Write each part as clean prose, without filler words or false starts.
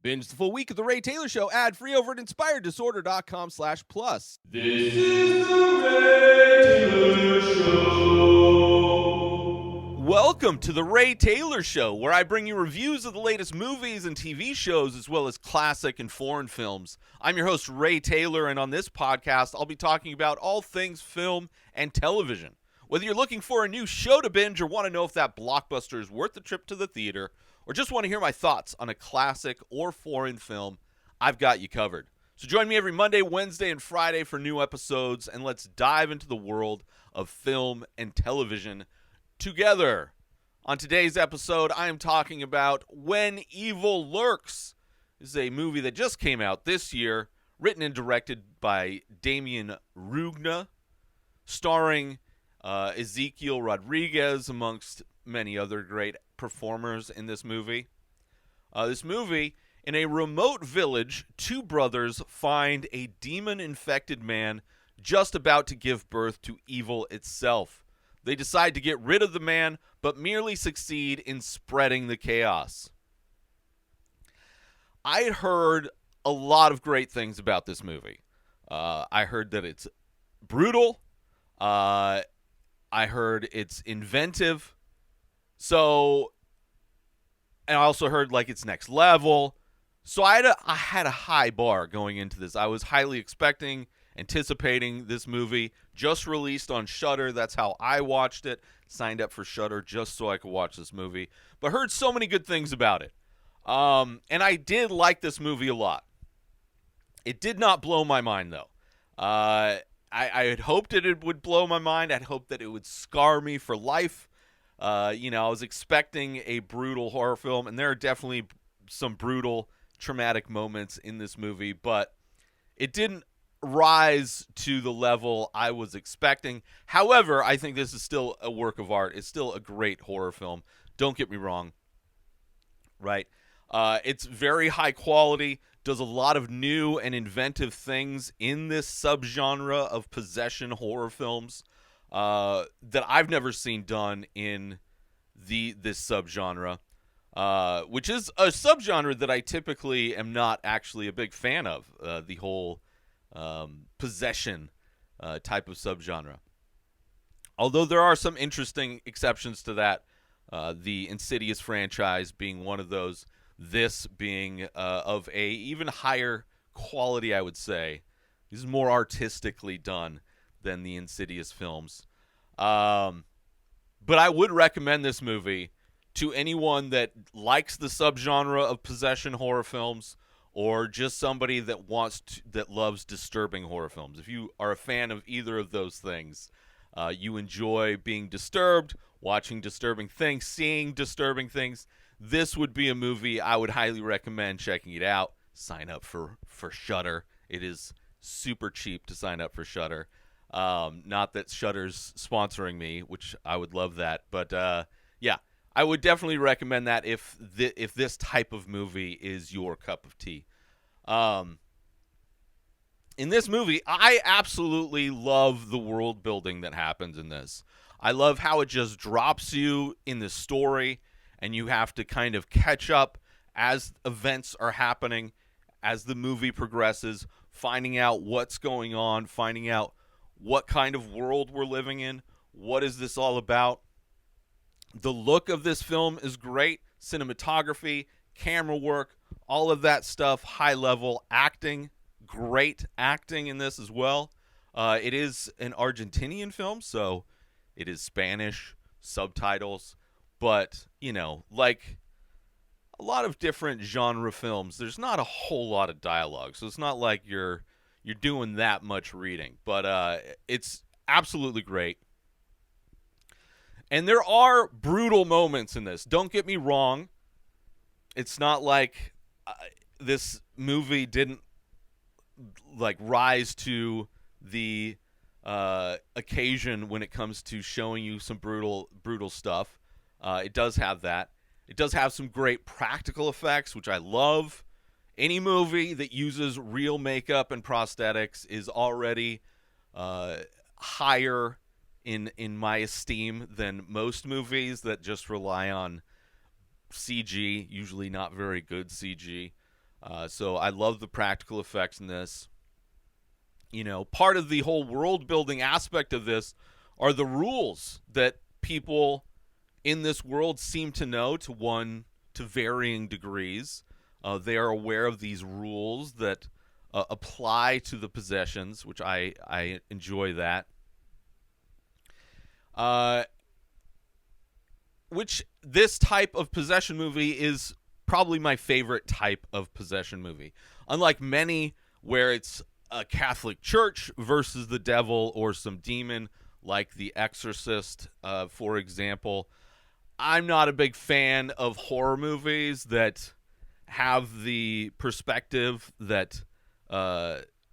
Binge the full week of The Ray Taylor Show ad-free over at inspireddisorder.com/plus. This is The Ray Taylor Show. Welcome to The Ray Taylor Show, where I bring you reviews of the latest movies and TV shows, as well as classic and foreign films. I'm your host, Ray Taylor, and on this podcast, I'll be talking about all things film and television. Whether you're looking for a new show to binge or want to know if that blockbuster is worth the trip to the theater, or just want to hear my thoughts on a classic or foreign film, I've got you covered. So join me every Monday, Wednesday, and Friday for new episodes, and let's dive into the world of film and television together. On today's episode, I am talking about When Evil Lurks. This is a movie that just came out this year, written and directed by Demián Rugna, starring Ezequiel Rodriguez, amongst many other great performers in this movie. In a remote village, two brothers find a demon-infected man just about to give birth to evil itself. They decide to get rid of the man, but merely succeed in spreading the chaos. I had heard a lot of great things about this movie. I heard that it's brutal. I heard it's inventive. And I also heard like it's next level. So I had a high bar going into this. I was highly anticipating this movie. Just released on Shudder. That's how I watched it. Signed up for Shudder just so I could watch this movie. But heard so many good things about it. And I did like this movie a lot. It did not blow my mind, though. I had hoped it would blow my mind. I'd hoped that it would scar me for life. I was expecting a brutal horror film, and there are definitely some brutal, traumatic moments in this movie, but it didn't rise to the level I was expecting. However, I think this is still a work of art. It's still a great horror film. Don't get me wrong. Right? It's very high quality, does a lot of new and inventive things in this subgenre of possession horror films that I've never seen done in this subgenre, which is a subgenre that I typically am not actually a big fan of, the whole possession type of subgenre. Although there are some interesting exceptions to that, the Insidious franchise being one of those, this being of a even higher quality, I would say. This is more artistically done than the Insidious films. But I would recommend this movie to anyone that likes the subgenre of possession horror films, or just somebody that loves disturbing horror films. If you are a fan of either of those things, you enjoy being disturbed, watching disturbing things, seeing disturbing things, this would be a movie I would highly recommend checking it out. Sign up for Shudder. It is super cheap to sign up for Shudder. Not that Shudder's sponsoring me, which I would love that. But yeah, I would definitely recommend that if this type of movie is your cup of tea. In this movie, I absolutely love the world building that happens in this. I love how it just drops you in the story, and you have to kind of catch up as events are happening, as the movie progresses, finding out what's going on, finding out what kind of world we're living in, what is this all about. The look of this film is great. Cinematography, camera work, all of that stuff, high level. Acting, great acting in this as well. It is an Argentinian film, so it is Spanish subtitles. But, like a lot of different genre films, there's not a whole lot of dialogue. So it's not like you're doing that much reading. But it's absolutely great. And there are brutal moments in this. Don't get me wrong. It's not like this movie didn't rise to the occasion when it comes to showing you some brutal stuff. It does have that. It does have some great practical effects, which I love. Any movie that uses real makeup and prosthetics is already higher in my esteem than most movies that just rely on CG, usually not very good CG. So I love the practical effects in this. Part of the whole world building aspect of this are the rules that people in this world seem to know to varying degrees. They are aware of these rules that apply to the possessions, which I enjoy that. Which this type of possession movie is probably my favorite type of possession movie. Unlike many where it's a Catholic church versus the devil or some demon, like The Exorcist, for example, I'm not a big fan of horror movies that have the perspective that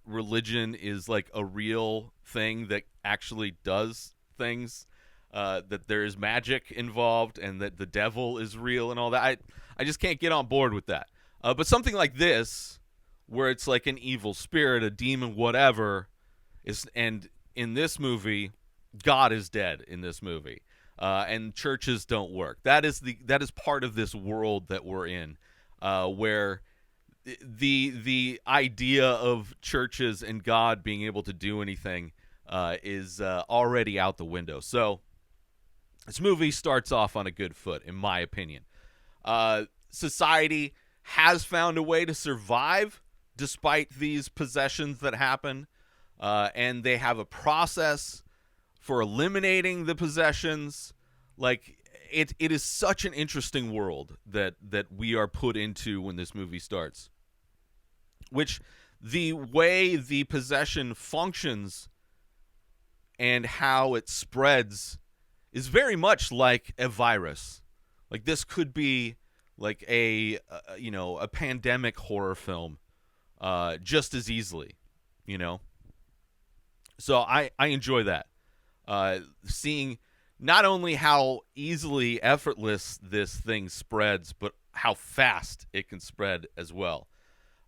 religion is like a real thing that actually does things, that there is magic involved and that the devil is real and all that. I just can't get on board with that. But something like this, where it's like an evil spirit, a demon, whatever, and in this movie, God is dead in this movie, and churches don't work. That is part of this world that we're in, where the idea of churches and God being able to do anything is already out the window. So this movie starts off on a good foot, in my opinion. Society has found a way to survive despite these possessions that happen, and they have a process for eliminating the possessions. Like, it is such an interesting world that we are put into when this movie starts, which the way the possession functions and how it spreads is very much like a virus. Like, this could be like a pandemic horror film, just as easily, So I enjoy that. Seeing not only how easily effortless this thing spreads, but how fast it can spread as well.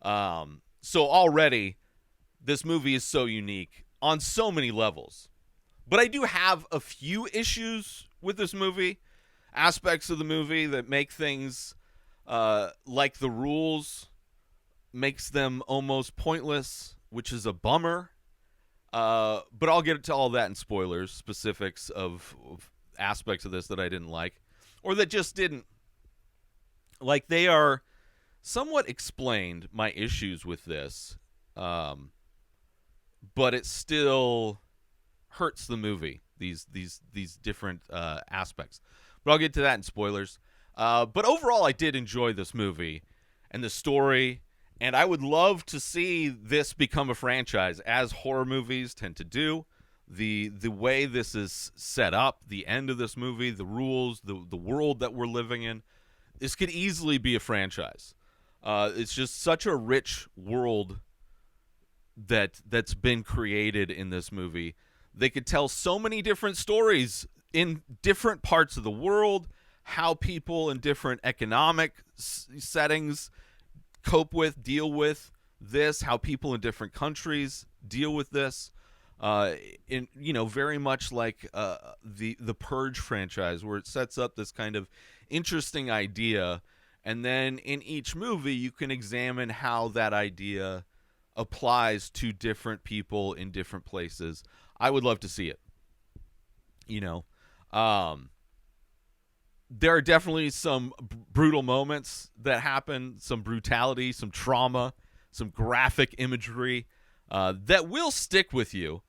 So already, this movie is so unique on so many levels. But I do have a few issues with this movie, aspects of the movie that make things like the rules, makes them almost pointless, which is a bummer. But I'll get to all that in spoilers, specifics of aspects of this that I didn't like, or that just didn't. Like, they are somewhat explained, my issues with this, but it still hurts the movie, these different aspects. But I'll get to that in spoilers. But overall, I did enjoy this movie and the story, and I would love to see this become a franchise, as horror movies tend to do. The way this is set up, the end of this movie, the rules, the world that we're living in, this could easily be a franchise. It's just such a rich world that's been created in this movie. They could tell so many different stories in different parts of the world, how people in different economic settings deal with this, how people in different countries deal with this. Very much like the Purge franchise, where it sets up this kind of interesting idea, and then in each movie you can examine how that idea applies to different people in different places. I would love to see it. There are definitely some brutal moments that happen, some brutality, some trauma, some graphic imagery that will stick with you.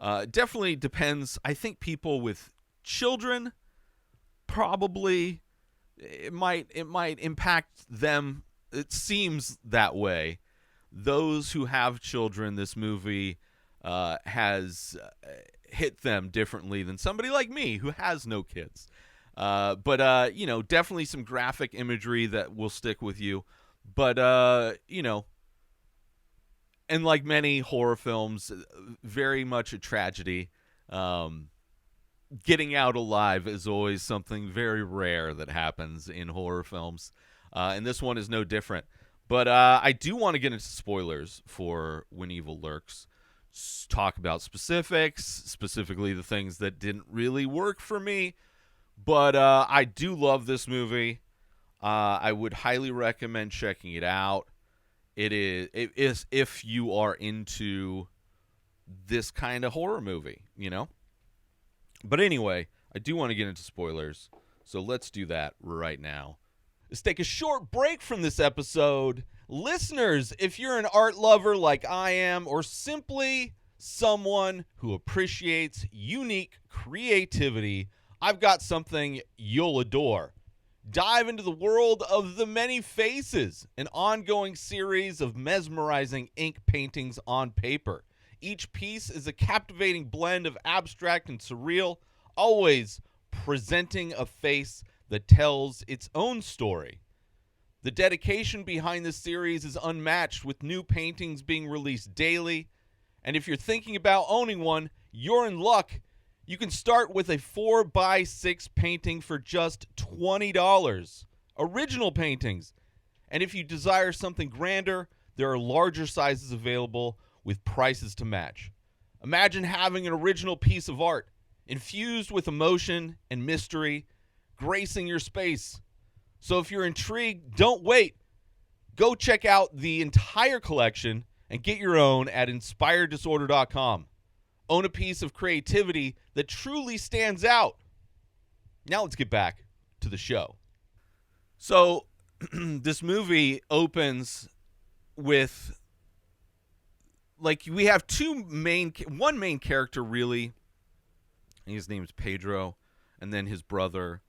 Definitely depends. I think people with children, probably it might impact them. It seems that way. Those who have children, this movie has hit them differently than somebody like me who has no kids. But definitely some graphic imagery that will stick with you. But, and like many horror films, very much a tragedy. Getting out alive is always something very rare that happens in horror films. And this one is no different. But I do want to get into spoilers for When Evil Lurks. Talk about specifics, specifically the things that didn't really work for me. But I do love this movie. I would highly recommend checking it out. it is if you are into this kind of horror movie, you know? But anyway, I do want to get into spoilers, so let's do that right now. Let's take a short break from this episode. Listeners, if you're an art lover like I am, or simply someone who appreciates unique creativity, I've got something you'll adore. Dive into the world of The Many Faces, an ongoing series of mesmerizing ink paintings on paper. Each piece is a captivating blend of abstract and surreal, always presenting a face that tells its own story. The dedication behind this series is unmatched, with new paintings being released daily. And if you're thinking about owning one, you're in luck. You can start with a 4x6 painting for just $20. Original paintings. And if you desire something grander, there are larger sizes available with prices to match. Imagine having an original piece of art, infused with emotion and mystery, gracing your space. So if you're intrigued, don't wait. Go check out the entire collection and get your own at inspireddisorder.com. Own a piece of creativity that truly stands out. Now let's get back to the show. So this movie opens with, like, we have one main character, really. His name's Pedro, and then his brother.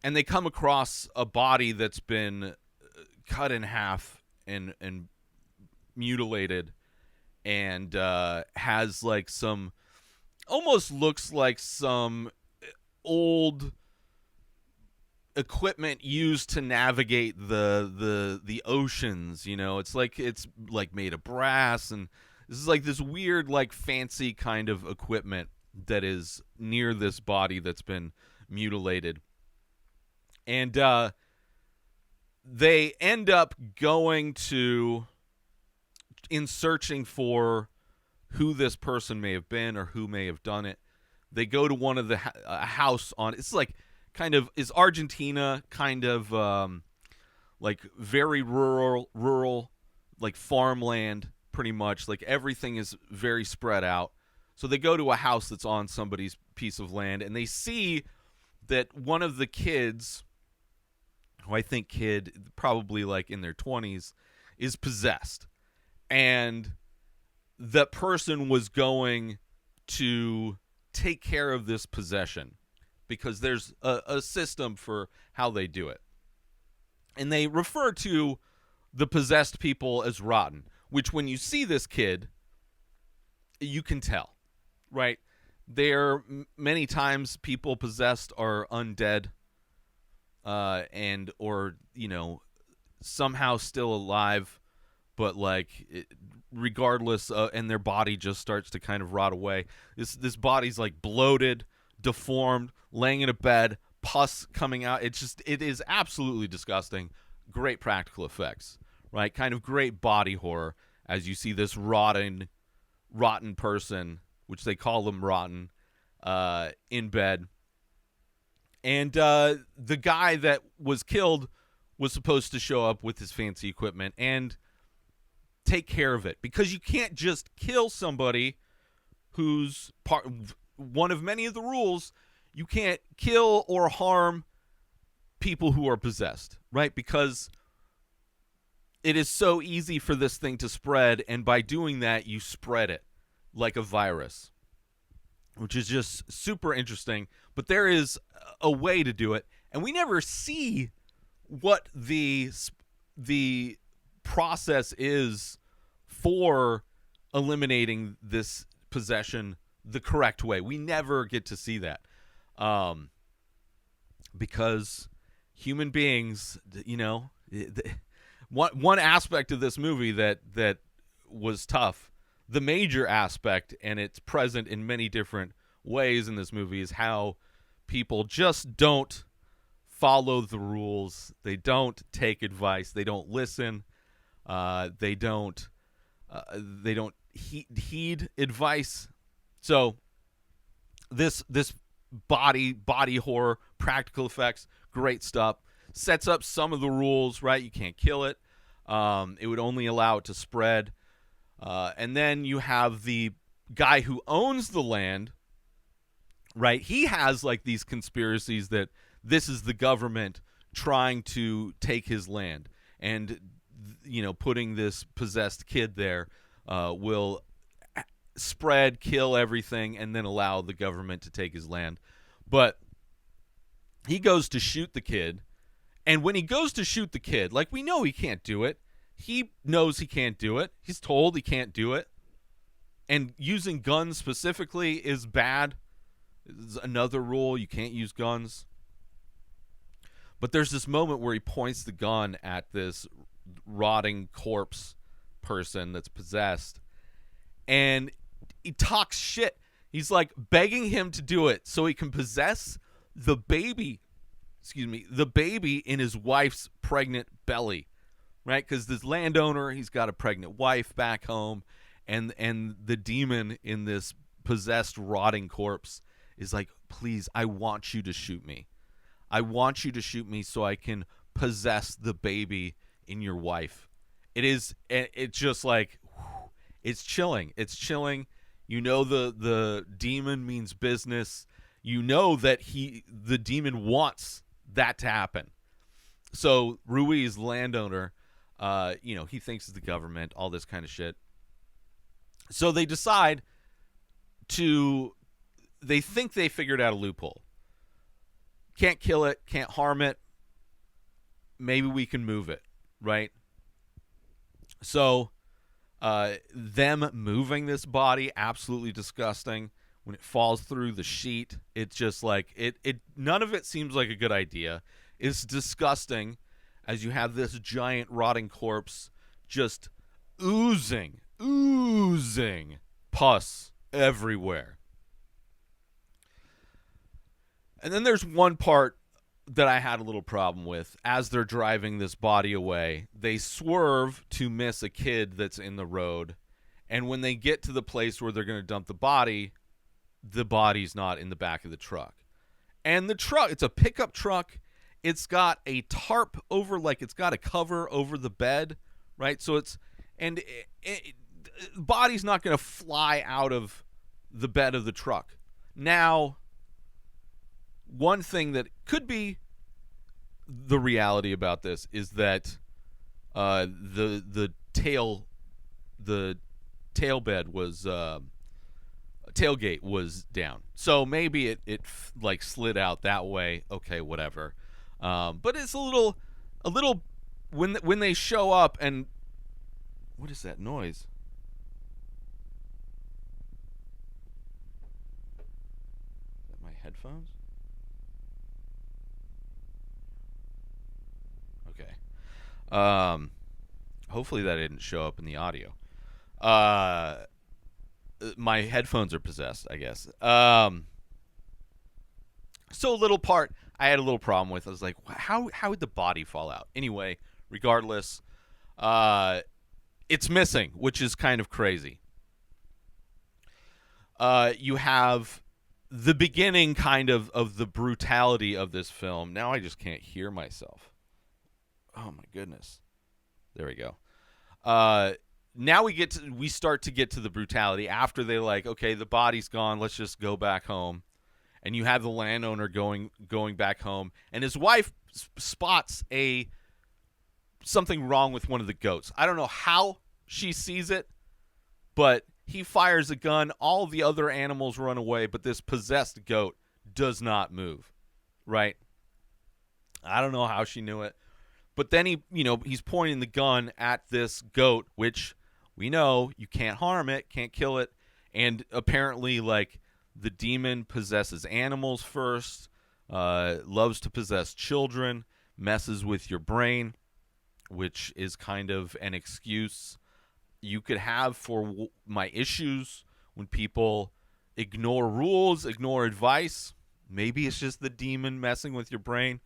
And they come across a body that's been cut in half and mutilated, and has like some, almost looks like some old equipment used to navigate the oceans, you know. It's like made of brass, and this is like this weird, like, fancy kind of equipment that is near this body that's been mutilated. And they end up going in searching for who this person may have been or who may have done it. They go to one of the house on, it's like kind of, is Argentina kind of like very rural, like farmland, pretty much. Like everything is very spread out. So they go to a house that's on somebody's piece of land, and they see that one of the kids, who I think probably like in their 20s, is possessed. And the person was going to take care of this possession because there's a system for how they do it. And they refer to the possessed people as rotten, which when you see this kid, you can tell, right? Many times people possessed are undead, or, you know, somehow still alive, but like regardless, and their body just starts to kind of rot away. This body's like bloated, deformed, laying in a bed, pus coming out. It is absolutely disgusting. Great practical effects, right? Kind of great body horror as you see this rotten person, which they call them rotten, in bed. And the guy that was killed was supposed to show up with his fancy equipment and take care of it, because you can't just kill somebody who's one of many of the rules. You can't kill or harm people who are possessed, right? Because it is so easy for this thing to spread, and by doing that, you spread it like a virus, which is just super interesting. But there is a way to do it, and we never see what the process is for eliminating this possession the correct way. We never get to see that, because human beings, you know, one aspect of this movie that was tough, the major aspect, and it's present in many different ways in this movie, is how people just don't follow the rules. They don't take advice. They don't listen. They don't heed advice. So this body horror, practical effects, great stuff. Sets up some of the rules, right? You can't kill it. It would only allow it to spread. And then you have the guy who owns the land, right? He has like these conspiracies that this is the government trying to take his land, and putting this possessed kid there will spread, kill everything, and then allow the government to take his land. But he goes to shoot the kid, and when he goes to shoot the kid, like, we know he can't do it. He knows he can't do it. He's told he can't do it. And using guns specifically is bad. It's another rule. You can't use guns. But there's this moment where he points the gun at this rotting corpse person that's possessed, and he talks shit. He's like begging him to do it so he can possess the baby in his wife's pregnant belly, right? Because this landowner, he's got a pregnant wife back home, and the demon in this possessed rotting corpse is like, please, I want you to shoot me. I want you to shoot me so I can possess the baby in your wife. It's just like, it's chilling. It's chilling. The demon means business. That the demon wants that to happen. So Rui's landowner, he thinks it's the government, all this kind of shit. So they decide they think they figured out a loophole. Can't kill it, can't harm it. Maybe we can move it, right? So them moving this body, absolutely disgusting. When it falls through the sheet, it's just like it none of it seems like a good idea. It's disgusting as you have this giant rotting corpse just oozing pus everywhere. And then there's one part that I had a little problem with. As they're driving this body away, they swerve to miss a kid that's in the road. And when they get to the place where they're going to dump the body's not in the back of the truck. And the truck, it's a pickup truck. It's got a tarp over, like it's got a cover over the bed, right? So the body's not going to fly out of the bed of the truck. Now, one thing that could be the reality about this is that the tailgate was down, so maybe it like slid out that way. Okay, whatever. But it's a little when they show up, and what is that noise? Is that my headphones? Okay. Hopefully that didn't show up in the audio. My headphones are possessed, I guess. So a little part I had a little problem with. I was like, how would the body fall out? Anyway, regardless, it's missing, which is kind of crazy. You have the beginning kind of the brutality of this film. Now I just can't hear myself. Oh my goodness. There we go. Now we start to get to the brutality after they like, okay, the body's gone, let's just go back home. And you have the landowner going back home, and his wife spots something wrong with one of the goats. I don't know how she sees it, but he fires a gun, all the other animals run away, but this possessed goat does not move, right? I don't know how she knew it. But then he's pointing the gun at this goat, which we know you can't harm it, can't kill it. And apparently, like, the demon possesses animals first, loves to possess children, messes with your brain, which is kind of an excuse you could have for my issues when people ignore rules, ignore advice. Maybe it's just the demon messing with your brain.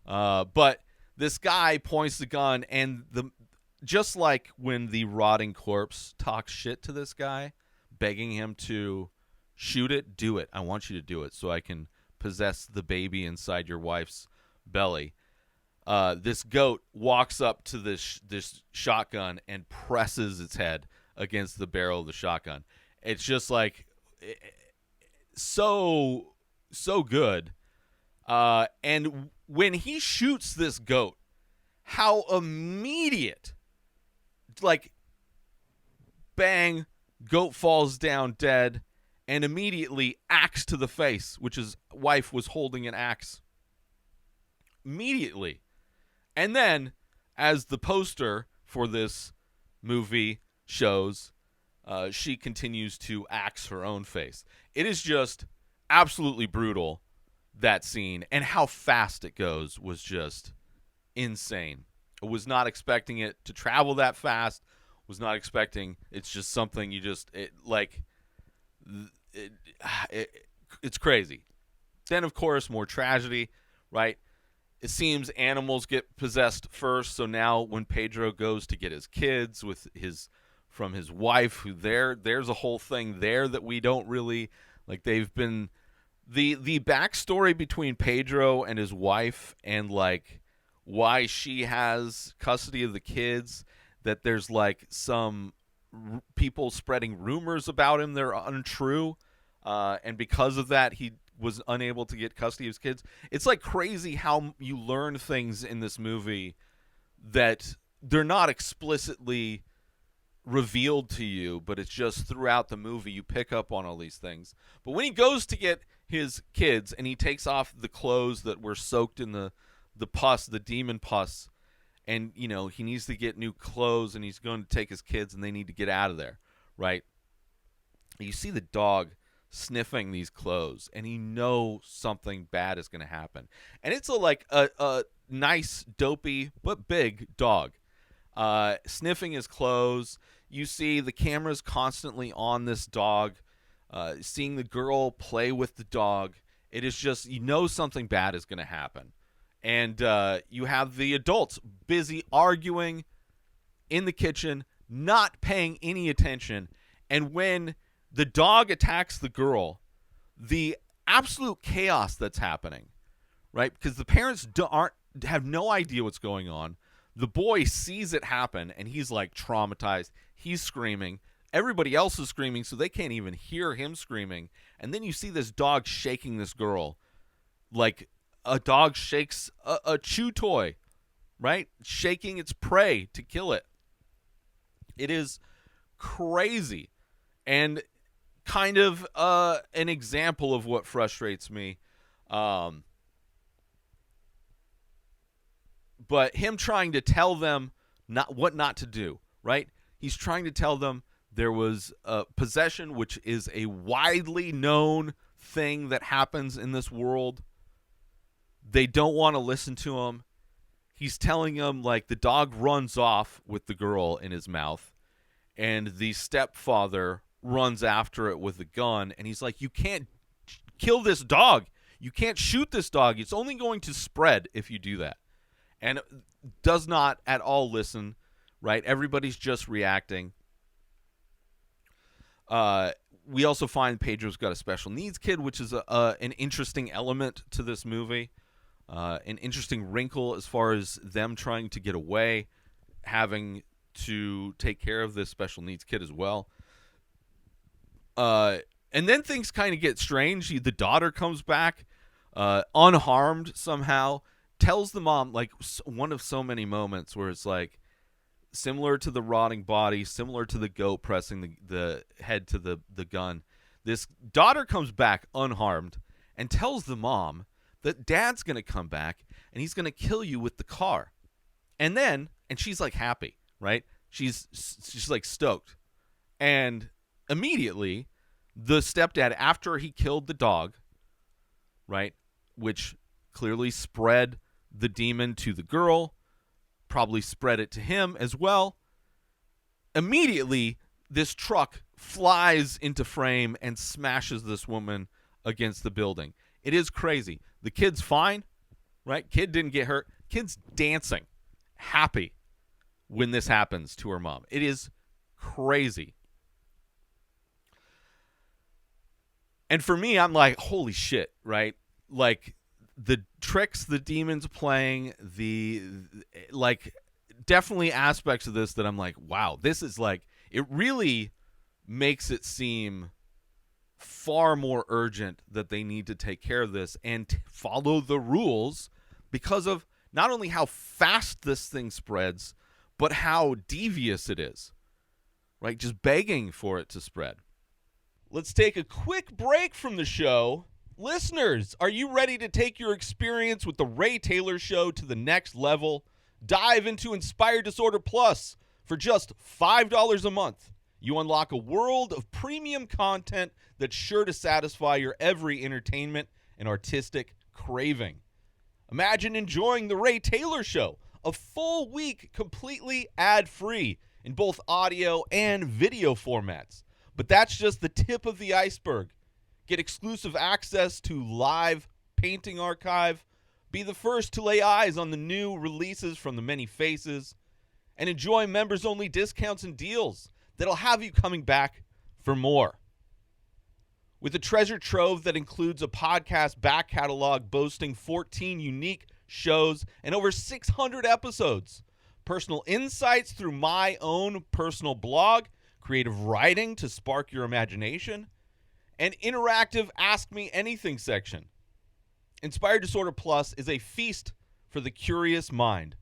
But this guy points the gun, and just like when the rotting corpse talks shit to this guy, begging him to shoot it, do it. I want you to do it so I can possess the baby inside your wife's belly. this goat walks up to this shotgun and presses its head against the barrel of the shotgun. It's just like so good. And when he shoots this goat, how immediate, like, bang, goat falls down dead, and immediately axe to the face, which his wife was holding an axe. Immediately. And then, as the poster for this movie shows, she continues to axe her own face. It is just absolutely brutal, that scene, and how fast it goes was just insane. I was not expecting it to travel that fast. Was not expecting. It's just something you just it's crazy. Then, of course, more tragedy, right? It seems animals get possessed first. So now, when Pedro goes to get his kids from his wife, who there's a whole thing there that we don't really like. They've been the backstory between Pedro and his wife, and like why she has custody of the kids, that there's like some people spreading rumors about him that are untrue, and because of that he was unable to get custody of his kids. It's like crazy how you learn things in this movie that they're not explicitly revealed to you, but it's just throughout the movie you pick up on all these things. But when he goes to get his kids and he takes off the clothes that were soaked in the pus, the demon pus, and he needs to get new clothes, and he's going to take his kids and they need to get out of there, right? You see the dog sniffing these clothes, and he knows something bad is going to happen. And it's a nice, dopey, but big dog. Sniffing his clothes. You see the camera's constantly on this dog, seeing the girl play with the dog. It is just, something bad is going to happen. And you have the adults busy arguing in the kitchen, not paying any attention. And when the dog attacks the girl, the absolute chaos that's happening, right? Because the parents have no idea what's going on. The boy sees it happen, and he's like traumatized. He's screaming. Everybody else is screaming, so they can't even hear him screaming. And then you see this dog shaking this girl like a dog shakes a chew toy, right? Shaking its prey to kill it. It is crazy, and kind of an example of what frustrates me. But him trying to tell them what not to do, right? He's trying to tell them there was possession, which is a widely known thing that happens in this world. They don't want to listen to him. He's telling them, like, the dog runs off with the girl in his mouth, and the stepfather runs after it with a gun, and he's like, you can't kill this dog. You can't shoot this dog. It's only going to spread if you do that. And does not at all listen, right? Everybody's just reacting. We also find Pedro's got a special needs kid, which is an interesting element to this movie. An interesting wrinkle as far as them trying to get away, having to take care of this special needs kid as well. And then things kind of get strange. The daughter comes back unharmed somehow, tells the mom, like, one of so many moments where it's like similar to the rotting body, similar to the goat pressing the head to the gun. This daughter comes back unharmed and tells the mom that dad's going to come back and he's going to kill you with the car. And she's like happy, right? She's like stoked. And immediately the stepdad, after he killed the dog, right, which clearly spread the demon to the girl, probably spread it to him as well, immediately this truck flies into frame and smashes this woman against the building. It is crazy. The kid's fine, right? Kid didn't get hurt. Kid's dancing, happy when this happens to her mom. It is crazy. And for me, I'm like, holy shit, right? Like, the tricks the demon's playing, like definitely aspects of this that I'm like, wow, this is like, it really makes it seem far more urgent that they need to take care of this and follow the rules because of not only how fast this thing spreads, but how devious it is, right? Just begging for it to spread. Let's take a quick break from the show. Listeners, are you ready to take your experience with the Ray Taylor Show to the next level? Dive into Inspired Disorder Plus for just $5 a month. You unlock a world of premium content that's sure to satisfy your every entertainment and artistic craving. Imagine enjoying the Ray Taylor Show, a full week completely ad-free in both audio and video formats. But that's just the tip of the iceberg. Get exclusive access to live painting archive, be the first to lay eyes on the new releases from the many faces, and enjoy members-only discounts and deals that'll have you coming back for more. With a treasure trove that includes a podcast back catalog boasting 14 unique shows and over 600 episodes, personal insights through my own personal blog, creative writing to spark your imagination, and interactive Ask Me Anything section. Inspired Disorder Plus is a feast for the curious mind.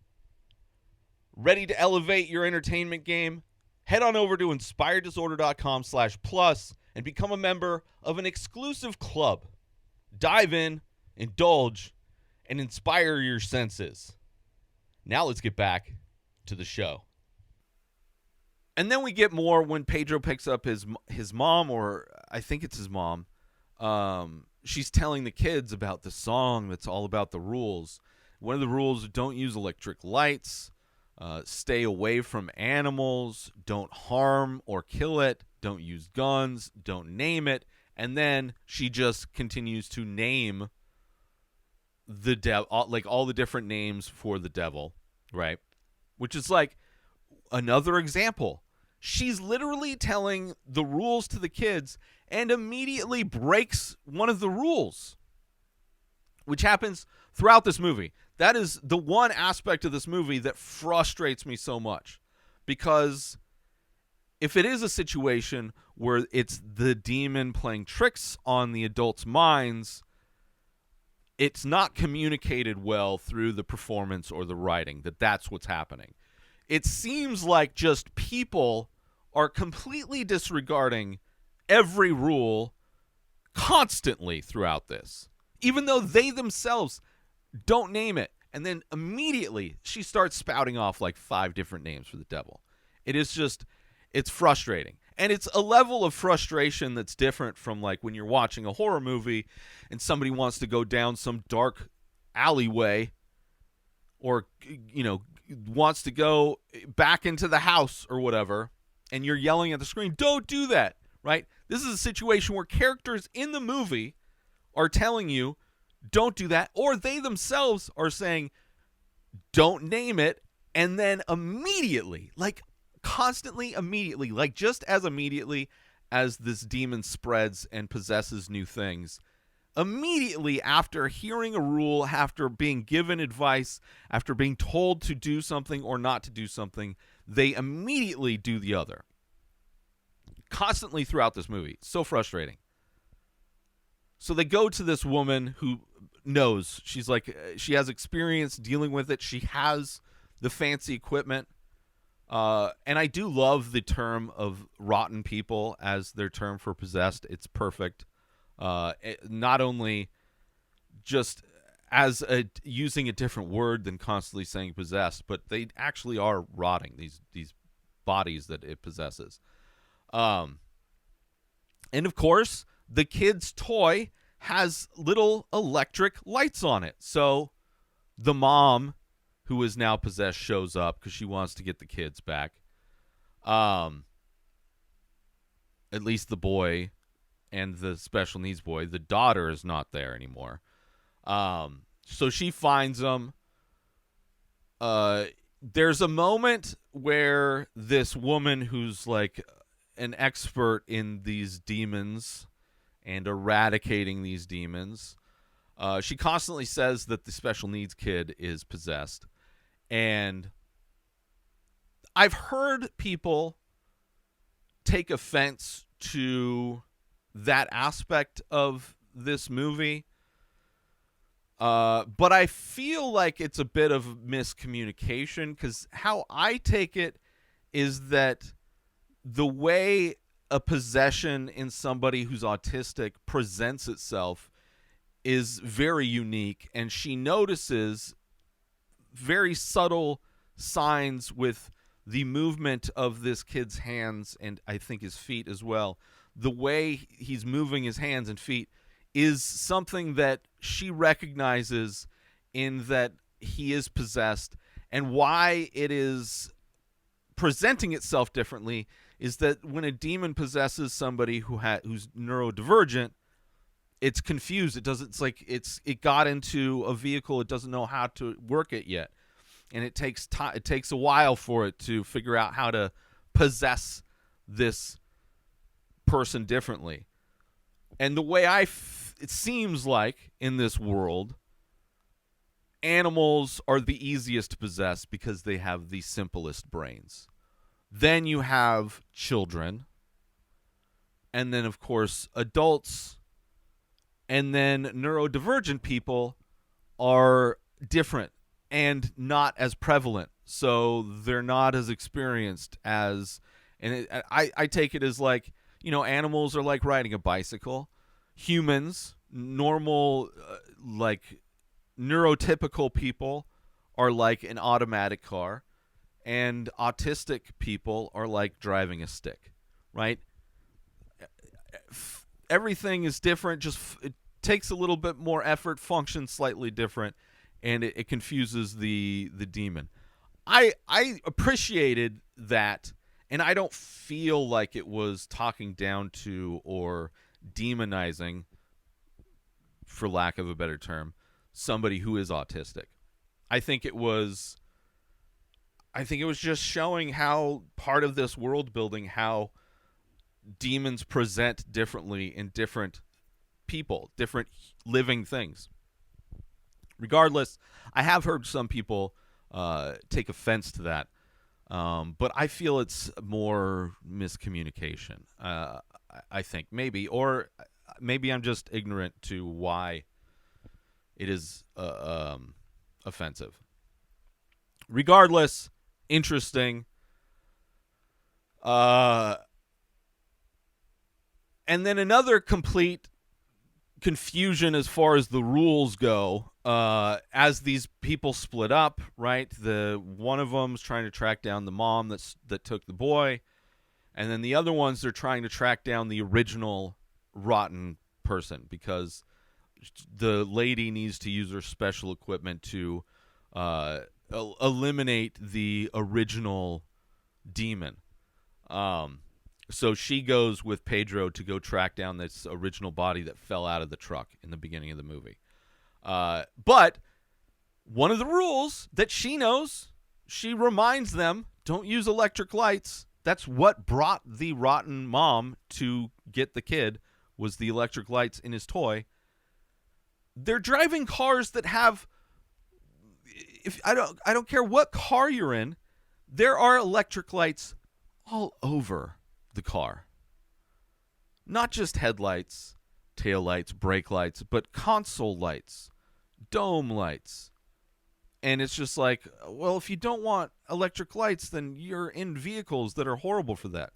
Ready to elevate your entertainment game? Head on over to inspireddisorder.com/plus and become a member of an exclusive club. Dive in, indulge, and inspire your senses. Now let's get back to the show. And then we get more when Pedro picks up his mom, or I think it's his mom. She's telling the kids about the song that's all about the rules. One of the rules, don't use electric lights, stay away from animals, don't harm or kill it, don't use guns, don't name it. And then she just continues to name the devil, like all the different names for the devil, right? Which is like another example. She's literally telling the rules to the kids and immediately breaks one of the rules, which happens throughout this movie. That is the one aspect of this movie that frustrates me so much, because if it is a situation where it's the demon playing tricks on the adults' minds, it's not communicated well through the performance or the writing that that's what's happening. It seems like just people are completely disregarding every rule constantly throughout this, even though they themselves don't name it. And then immediately she starts spouting off like 5 different names for the devil. It is just, it's frustrating. And it's a level of frustration that's different from like when you're watching a horror movie and somebody wants to go down some dark alleyway, or, you know, wants to go back into the house or whatever, and you're yelling at the screen, don't do that, right? This is a situation where characters in the movie are telling you, don't do that, or they themselves are saying, don't name it, and then immediately, like constantly immediately, like just as immediately as this demon spreads and possesses new things, immediately after hearing a rule, after being given advice, after being told to do something or not to do something, they immediately do the other. Constantly throughout this movie. So frustrating. So they go to this woman who knows. She's like, she has experience dealing with it. She has the fancy equipment. And I do love the term of rotten people as their term for possessed. It's perfect. Not only just as using a different word than constantly saying possessed, but they actually are rotting, these bodies that it possesses. And of course, the kid's toy has little electric lights on it. So the mom, who is now possessed, shows up because she wants to get the kids back. At least the boy and the special needs boy. The daughter is not there anymore. So she finds them. There's a moment where this woman who's like an expert in these demons and eradicating these demons She constantly says that the special needs kid is possessed. And I've heard people take offense to that aspect of this movie. But I feel like it's a bit of miscommunication, because how I take it is that the way a possession in somebody who's autistic presents itself is very unique, and she notices very subtle signs with the movement of this kid's hands, and I think his feet as well. The way he's moving his hands and feet is something that she recognizes in that he is possessed, and why it is presenting itself differently is that when a demon possesses somebody who's neurodivergent, it's confused. It got into a vehicle, it doesn't know how to work it yet, and it takes time. It takes a while for it to figure out how to possess this person differently. And the way it seems like in this world, animals are the easiest to possess because they have the simplest brains. Then you have children, and then, of course, adults, and then neurodivergent people are different and not as prevalent, so they're not as experienced as, and I take it as like, animals are like riding a bicycle. Humans, normal, like neurotypical people, are like an automatic car, and autistic people are like driving a stick, right? Everything is different, just it takes a little bit more effort, functions slightly different, and it confuses the demon. I appreciated that, and I don't feel like it was talking down to or demonizing, for lack of a better term, somebody who is autistic. I think it was just showing how part of this world building, how demons present differently in different people, different living things. Regardless, I have heard some people take offense to that, but I feel it's more miscommunication. I think maybe I'm just ignorant to why it is offensive. Regardless, interesting. And then another complete confusion as far as the rules go. As these people split up, right? One of them's trying to track down the mom that took the boy, and then the other ones, they're trying to track down the original rotten person, because the lady needs to use her special equipment to eliminate the original demon. So she goes with Pedro to go track down this original body that fell out of the truck in the beginning of the movie. But one of the rules that she knows, she reminds them, don't use electric lights. That's what brought the rotten mom to get the kid, was the electric lights in his toy. They're driving cars that have, I don't care what car you're in, there are electric lights all over the car. Not just headlights, tail lights, brake lights, but console lights, dome lights. And it's just like, well, if you don't want electric lights, then you're in vehicles that are horrible for that.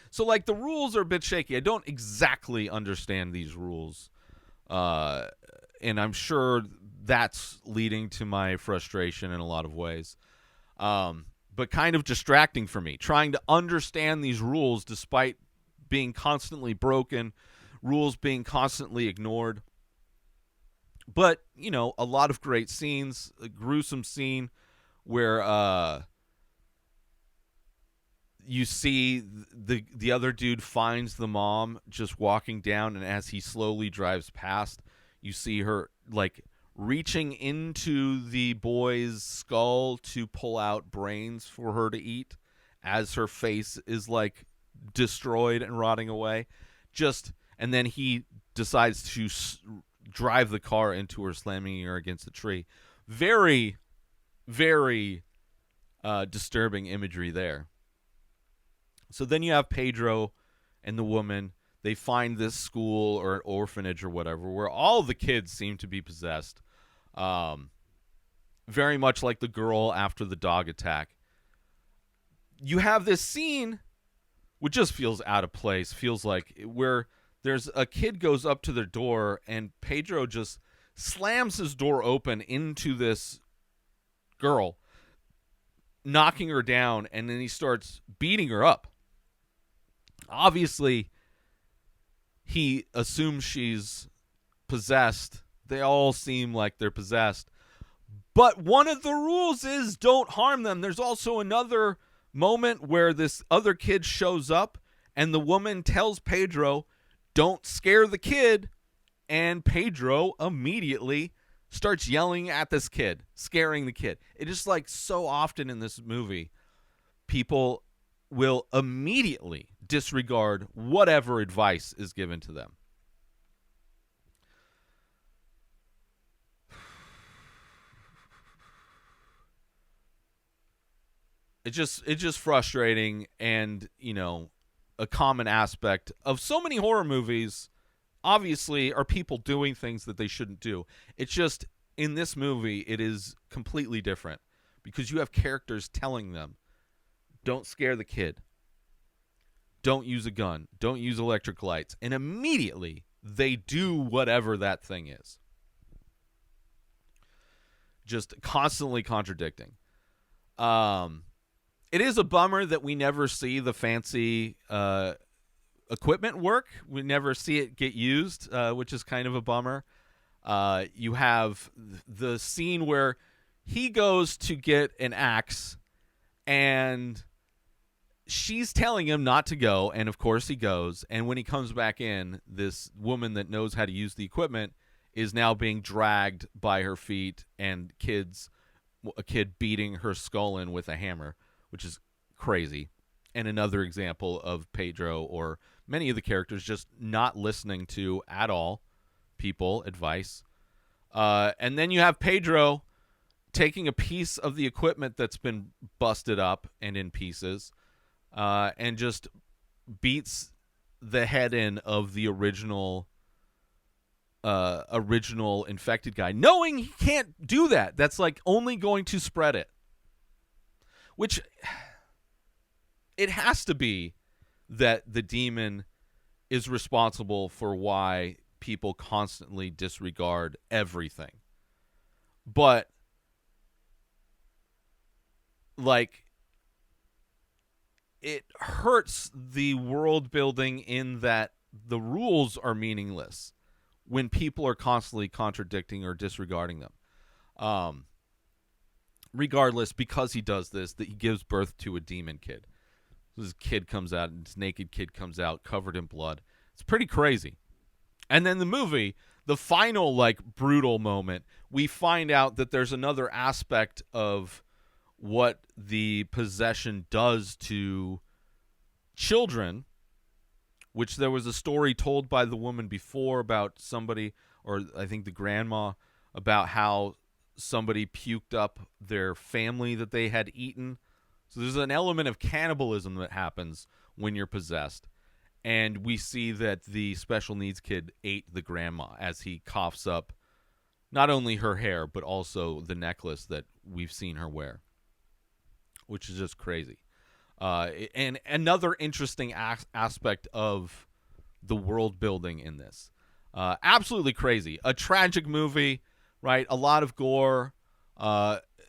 So, like, the rules are a bit shaky. I don't exactly understand these rules. And I'm sure that's leading to my frustration in a lot of ways. But kind of distracting for me, trying to understand these rules despite being constantly broken, rules being constantly ignored. But, a lot of great scenes, a gruesome scene where you see the other dude finds the mom just walking down, and as he slowly drives past, you see her, like, reaching into the boy's skull to pull out brains for her to eat as her face is, like, destroyed and rotting away. And then he decides to drive the car into her, slamming her against the tree. Very, very disturbing imagery there. So then you have Pedro and the woman. They find this school or an orphanage or whatever where all the kids seem to be possessed. Very much like the girl after the dog attack. You have this scene which just feels out of place. Feels like where there's a kid goes up to their door and Pedro just slams his door open into this girl, knocking her down, and then he starts beating her up. Obviously, he assumes she's possessed. They all seem like they're possessed. But one of the rules is don't harm them. There's also another moment where this other kid shows up and the woman tells Pedro, don't scare the kid. And Pedro immediately starts yelling at this kid, scaring the kid. It is like so often in this movie, people will immediately disregard whatever advice is given to them. It's just frustrating, and a common aspect of so many horror movies obviously are people doing things that they shouldn't do. It's just in this movie it is completely different because you have characters telling them, don't scare the kid. Don't use a gun. Don't use electric lights. And immediately they do whatever that thing is. Just constantly contradicting. It is a bummer that we never see the fancy equipment work. We never see it get used, which is kind of a bummer. You have the scene where he goes to get an axe and she's telling him not to go, and of course he goes. And when he comes back in, this woman that knows how to use the equipment is now being dragged by her feet, and a kid beating her skull in with a hammer, which is crazy. And another example of Pedro or many of the characters just not listening to at all people advice. And then you have Pedro taking a piece of the equipment that's been busted up and in pieces, and just beats the head in of the original infected guy, knowing he can't do that. That's like only going to spread it. Which it has to be that the demon is responsible for why people constantly disregard everything. But like, it hurts the world building in that the rules are meaningless when people are constantly contradicting or disregarding them. Regardless, because he does this, that he gives birth to a demon kid. This kid comes out, and this naked kid comes out covered in blood. It's pretty crazy. And then the movie, the final like brutal moment, we find out that there's another aspect of what the possession does to children, which there was a story told by the woman before about somebody, or I think the grandma, about how somebody puked up their family that they had eaten. So there's an element of cannibalism that happens when you're possessed. And we see that the special needs kid ate the grandma as he coughs up not only her hair, but also the necklace that we've seen her wear, which is just crazy. And another interesting aspect of the world building in this. Absolutely crazy. A tragic movie, right? A lot of gore.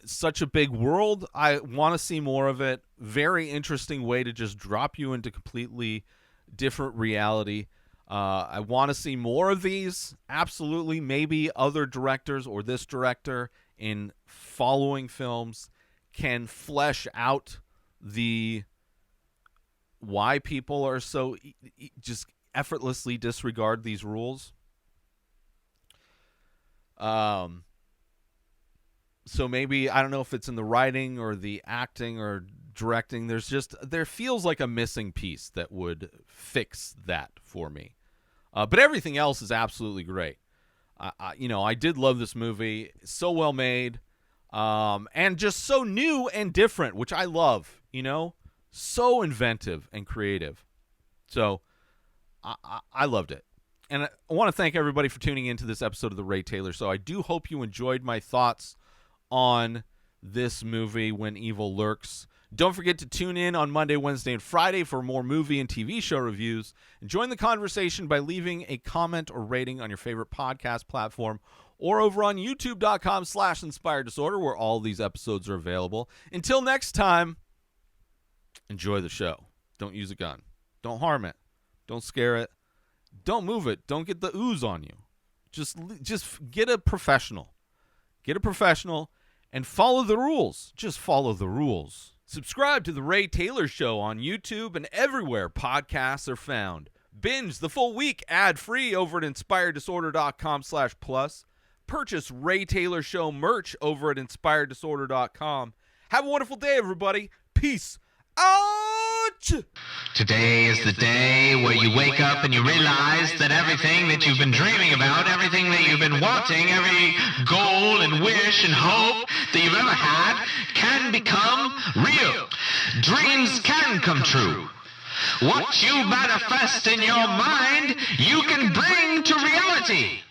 Such a big world. I want to see more of it. Very interesting way to just drop you into completely different reality. I want to see more of these. Absolutely. Maybe other directors or this director in following films can flesh out the why people are so just effortlessly disregard these rules. So maybe, I don't know if it's in the writing or the acting or directing. There feels like a missing piece that would fix that for me. But everything else is absolutely great. I did love this movie. So well made, and just so new and different, which I love. So inventive and creative. So I loved it. And I want to thank everybody for tuning into this episode of The Ray Taylor Show. I do hope you enjoyed my thoughts on this movie, When Evil Lurks. Don't forget to tune in on Monday, Wednesday, and Friday for more movie and TV show reviews. And join the conversation by leaving a comment or rating on your favorite podcast platform or over on youtube.com/inspireddisorder, where all these episodes are available. Until next time, enjoy the show. Don't use a gun. Don't harm it. Don't scare it. Don't move it. Don't get the ooze on you. Just get a professional. Get a professional and follow the rules. Just follow the rules. Subscribe to The Ray Taylor Show on YouTube and everywhere podcasts are found. Binge the full week ad-free over at inspireddisorder.com/plus. Purchase Ray Taylor Show merch over at inspireddisorder.com. Have a wonderful day, everybody. Peace out! Today is the day where you wake up and you realize that everything that you've been dreaming about, everything that you've been wanting, every goal and wish and hope that you've ever had can become real. Dreams can come true. What you manifest in your mind, you can bring to reality.